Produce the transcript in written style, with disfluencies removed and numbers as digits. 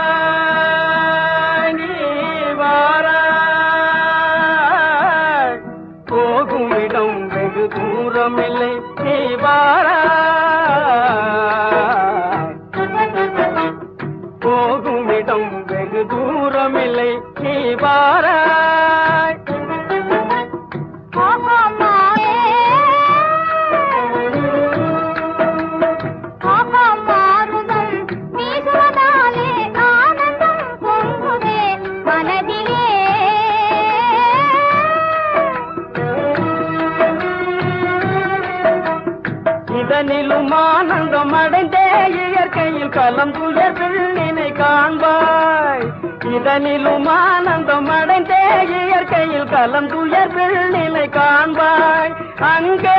வாராய் நீ வாராய் போகும் இடம் வெகு தூரமில்லை நீ வாராய் போகும் இடம் வெகு தூரமில்லை நீ வாராய் இதனிலும் ஆனந்தம் அடைந்தே இயற்கையில் கலந்துயர் பெண்ணினை காண்பாய் இதனிலும் ஆனந்தம் அடைந்தே இயற்கையில் கலந்துயர் பெண்ணினை காண்பாய் அங்கே